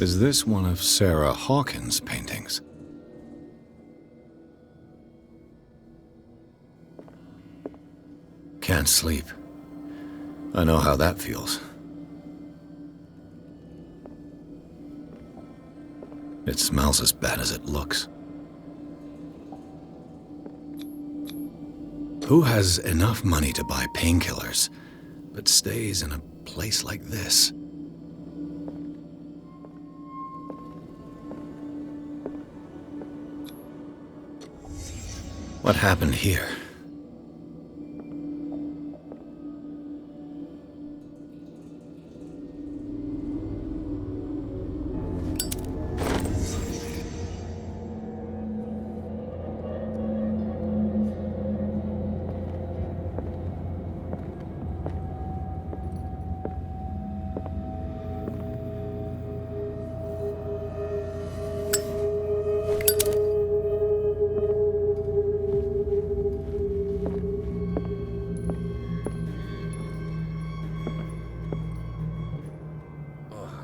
Is this one of Sarah Hawkins' paintings? Can't sleep. I know how that feels. It smells as bad as it looks. Who has enough money to buy painkillers, but stays in a place like this? What happened here?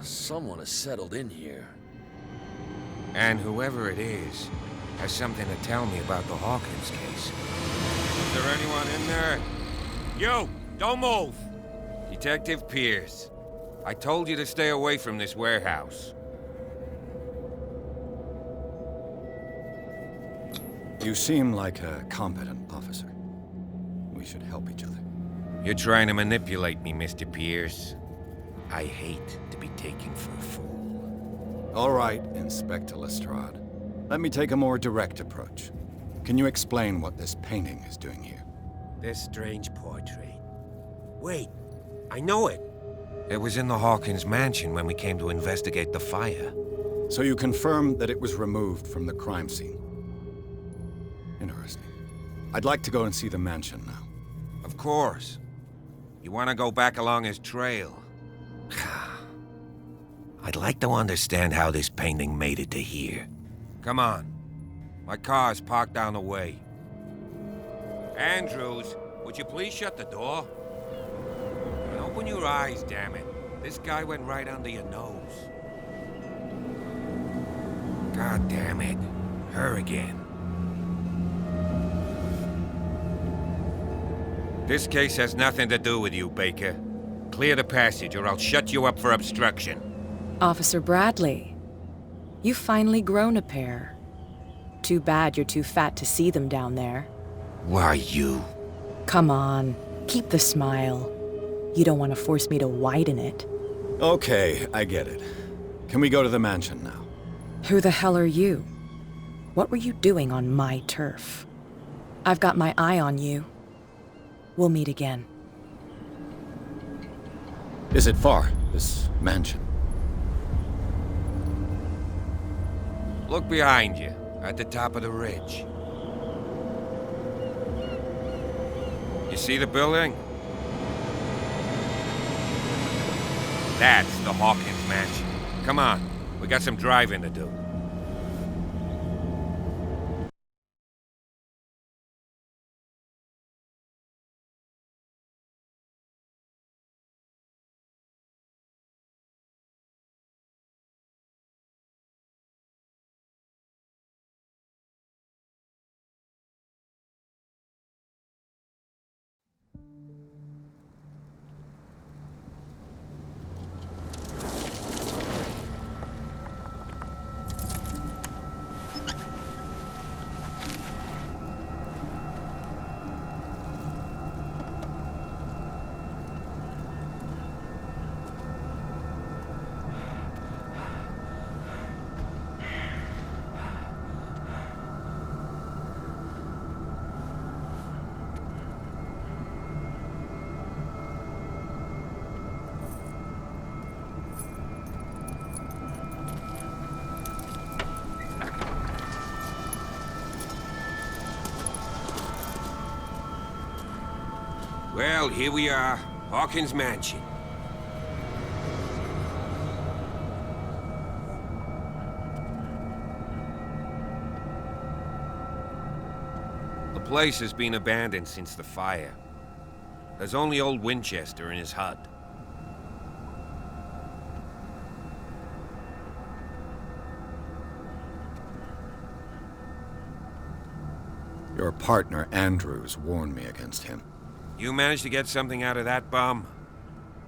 Someone has settled in here. And whoever it is has something to tell me about the Hawkins case. Is there anyone in there? You! Don't move! Detective Pierce. I told you to stay away from this warehouse. You seem like a competent officer. We should help each other. You're trying to manipulate me, Mr. Pierce. I hate to be taken for a fool. All right, Inspector Lestrade. Let me take a more direct approach. Can you explain what this painting is doing here? This strange portrait. Wait, I know it. It was in the Hawkins mansion when we came to investigate the fire. So you confirm that it was removed from the crime scene? Interesting. I'd like to go and see the mansion now. Of course. You want to go back along his trail? I'd like to understand how this painting made it to here. Come on. My car's parked down the way. Andrews, would you please shut the door? And open your eyes, damn it. This guy went right under your nose. God damn it. Her again. This case has nothing to do with you, Baker. Clear the passage, or I'll shut you up for obstruction. Officer Bradley, you've finally grown a pair. Too bad you're too fat to see them down there. Why, you? Come on, keep the smile. You don't want to force me to widen it. Okay, I get it. Can we go to the mansion now? Who the hell are you? What were you doing on my turf? I've got my eye on you. We'll meet again. Is it far, this mansion? Look behind you, at the top of the ridge. You see the building? That's the Hawkins mansion. Come on, we got some driving to do. Well, here we are, Hawkins Mansion. The place has been abandoned since the fire. There's only old Winchester in his hut. Your partner, Andrews, warned me against him. You managed to get something out of that bum?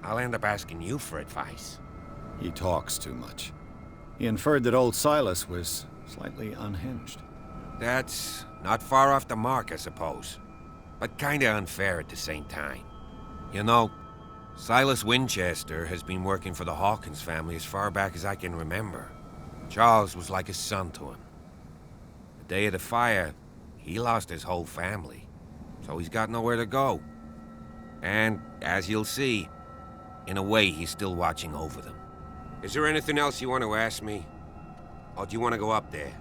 I'll end up asking you for advice. He talks too much. He inferred that old Silas was slightly unhinged. That's not far off the mark, I suppose. But kinda unfair at the same time. You know, Silas Winchester has been working for the Hawkins family as far back as I can remember. Charles was like a son to him. The day of the fire, he lost his whole family, so he's got nowhere to go. And, as you'll see, in a way, he's still watching over them. Is there anything else you want to ask me? Or do you want to go up there?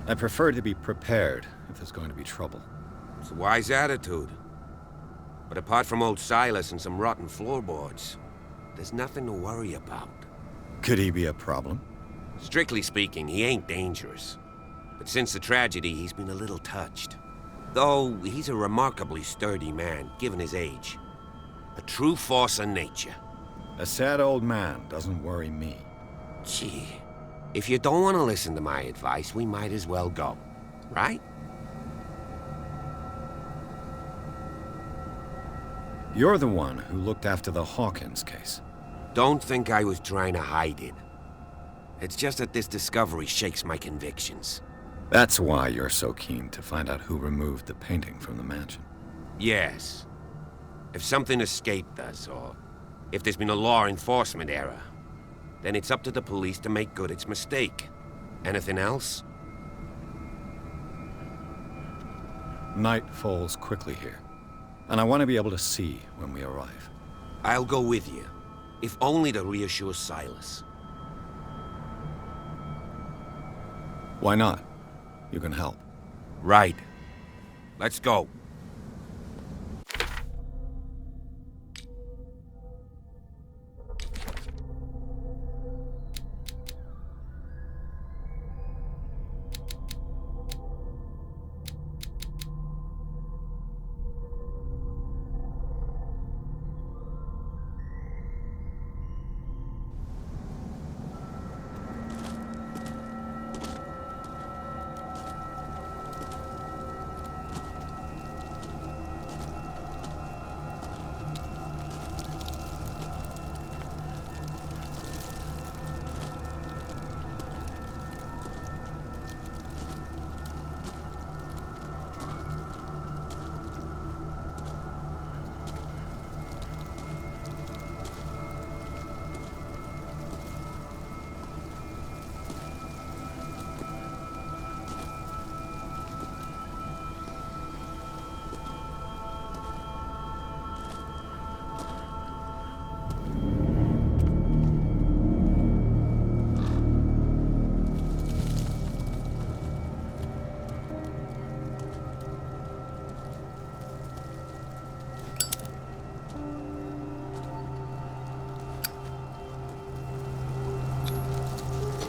I prefer to be prepared if there's going to be trouble. It's a wise attitude. But apart from old Silas and some rotten floorboards, there's nothing to worry about. Could he be a problem? Strictly speaking, he ain't dangerous. But since the tragedy, he's been a little touched. Though he's a remarkably sturdy man, given his age. A true force of nature. A sad old man doesn't worry me. Gee, if you don't want to listen to my advice, we might as well go. Right? You're the one who looked after the Hawkins case. Don't think I was trying to hide it. It's just that this discovery shakes my convictions. That's why you're so keen to find out who removed the painting from the mansion. Yes. If something escaped us, or if there's been a law enforcement error, then it's up to the police to make good its mistake. Anything else? Night falls quickly here, and I want to be able to see when we arrive. I'll go with you, if only to reassure Silas. Why not? You can help. Right. Let's go.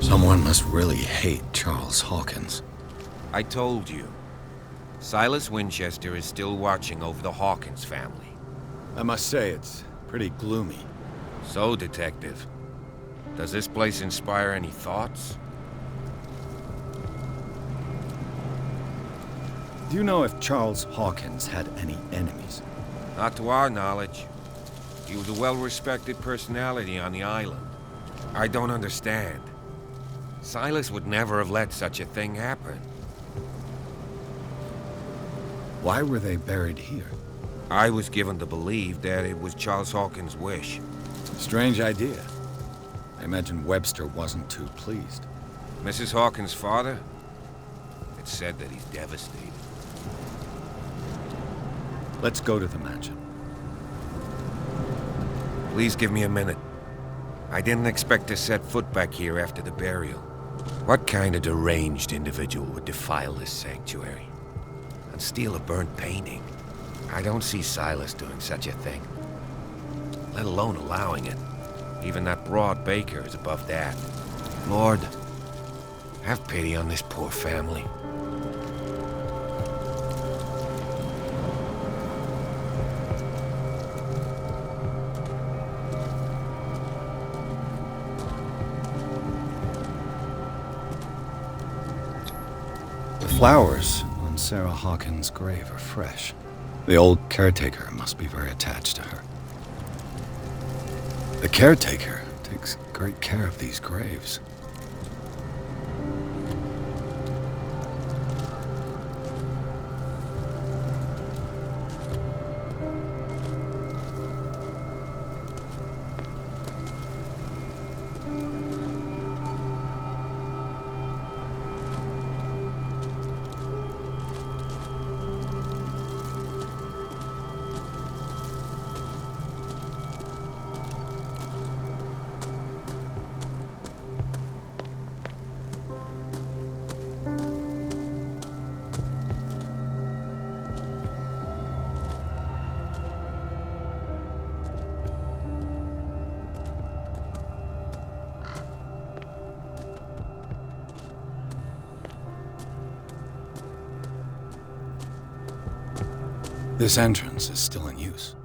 Someone must really hate Charles Hawkins. I told you. Silas Winchester is still watching over the Hawkins family. I must say, it's pretty gloomy. So, Detective, does this place inspire any thoughts? Do you know if Charles Hawkins had any enemies? Not to our knowledge. He was a well-respected personality on the island. I don't understand. Silas would never have let such a thing happen. Why were they buried here? I was given to believe that it was Charles Hawkins' wish. Strange idea. I imagine Webster wasn't too pleased. Mrs. Hawkins' father? It's said that he's devastated. Let's go to the mansion. Please give me a minute. I didn't expect to set foot back here after the burial. What kind of deranged individual would defile this sanctuary? And steal a burnt painting? I don't see Silas doing such a thing. Let alone allowing it. Even that broad baker is above that. Lord, have pity on this poor family. The flowers on Sarah Hawkins' grave are fresh. The old caretaker must be very attached to her. The caretaker takes great care of these graves. This entrance is still in use.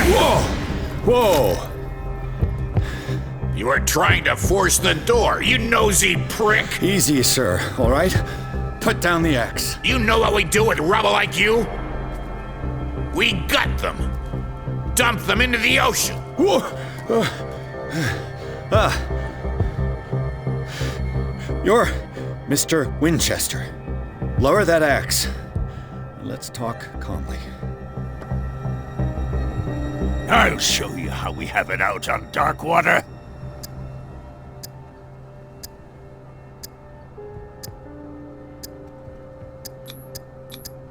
Whoa! Whoa! You are trying to force the door, you nosy prick! Easy, sir, all right? Put down the axe. You know what we do with rubble like you? We gut them. Dump them into the ocean. Whoa! You're Mr. Winchester. Lower that axe. Let's talk calmly. I'll show you how we have it out on Darkwater.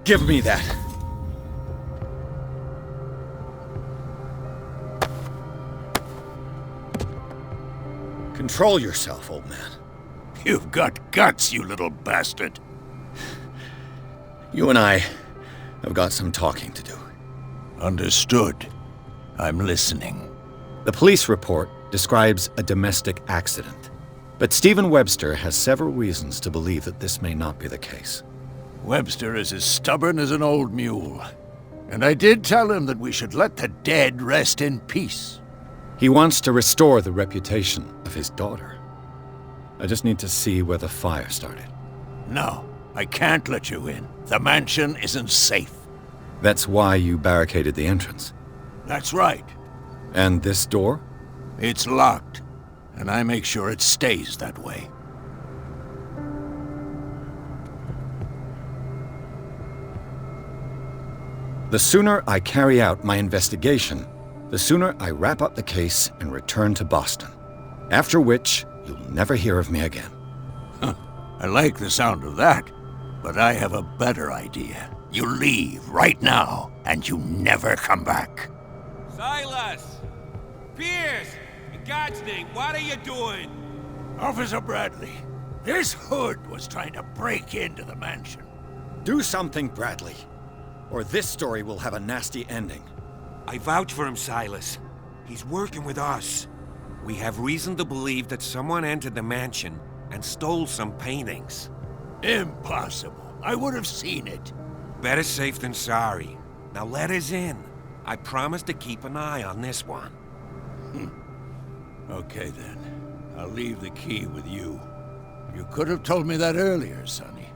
Give me that. Control yourself, old man. You've got guts, you little bastard. You and I have got some talking to do. Understood. I'm listening. The police report describes a domestic accident, but Stephen Webster has several reasons to believe that this may not be the case. Webster is as stubborn as an old mule. And I did tell him that we should let the dead rest in peace. He wants to restore the reputation of his daughter. I just need to see where the fire started. No, I can't let you in. The mansion isn't safe. That's why you barricaded the entrance. That's right. And this door? It's locked, and I make sure it stays that way. The sooner I carry out my investigation, the sooner I wrap up the case and return to Boston. After which, you'll never hear of me again. I like the sound of that, but I have a better idea. You leave right now, and you never come back. Silas! Pierce! In God's name, what are you doing? Officer Bradley, this hood was trying to break into the mansion. Do something, Bradley, or this story will have a nasty ending. I vouch for him, Silas. He's working with us. We have reason to believe that someone entered the mansion and stole some paintings. Impossible. I would have seen it. Better safe than sorry. Now let us in. I promise to keep an eye on this one. Okay then. I'll leave the key with you. You could have told me that earlier, Sonny.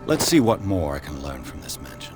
Let's see what more I can learn from this mansion.